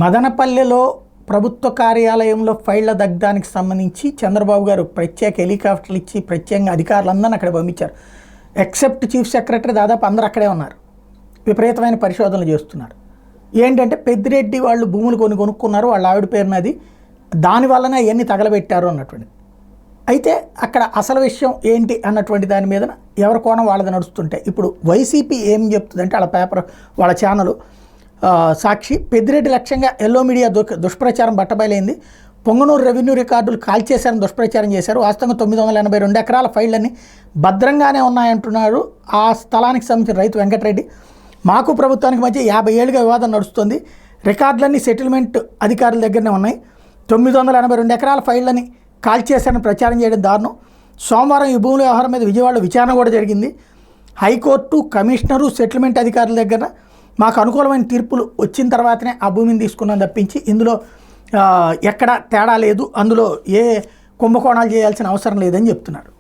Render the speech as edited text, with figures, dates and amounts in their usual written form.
మదనపల్లెలో ప్రభుత్వ కార్యాలయంలో ఫైళ్ల దగ్ధానికి సంబంధించి చంద్రబాబు గారు ప్రత్యేక హెలికాప్టర్లు ఇచ్చి ప్రత్యేకంగా అధికారులందరినీ అక్కడ పంపించారు. ఎక్సెప్ట్ చీఫ్ సెక్రటరీ దాదాపు అందరూ అక్కడే ఉన్నారు. విపరీతమైన పరిశోధనలు చేస్తున్నారు. ఏంటంటే పెద్దిరెడ్డి వాళ్ళు భూములు కొనుక్కున్నారు, వాళ్ళ ఆవిడ పేరునది, దానివల్లనే అవన్నీ తగలబెట్టారు అన్నటువంటిది. అయితే అక్కడ అసలు విషయం ఏంటి అన్నటువంటి దాని మీద ఎవరి కోణం వాళ్ళది నడుస్తుంటే ఇప్పుడు వైసీపీ ఏం చెప్తుందంటే వాళ్ళ పేపర్ వాళ్ళ ఛానల్ సాక్షి పెద్దిరెడ్డి లక్ష్యంగా ఎల్లో మీడియా దుష్ప్రచారం బట్టబయలైంది. పొంగనూరు రెవెన్యూ రికార్డులు కాల్చేశారని దుష్ప్రచారం చేశారు. వాస్తవంగా 982 ఎకరాల ఫైళ్లన్నీ భద్రంగానే ఉన్నాయంటున్నారు ఆ స్థలానికి సంబంధించిన రైతు వెంకటరెడ్డి. మాకు ప్రభుత్వానికి మధ్య 50 ఏళ్ళుగా వివాదం నడుస్తుంది. రికార్డులన్నీ సెటిల్మెంట్ అధికారుల దగ్గరనే ఉన్నాయి. 982 ఎకరాల ఫైళ్లని కాల్చేశారని ప్రచారం చేయడం దారుణం. సోమవారం ఈ భూముల వ్యవహారం మీద విజయవాడలో విచారణ కూడా జరిగింది. హైకోర్టు, కమిషనరు, సెటిల్మెంట్ అధికారుల దగ్గర మాకు అనుకూలమైన తీర్పులు వచ్చిన తర్వాతనే ఆ భూమిని తీసుకున్నాం తప్పించి ఇందులో ఎక్కడ తేడా లేదు, అందులో ఏ కుంభకోణాలు చేయాల్సిన అవసరం లేదని చెప్తున్నారు.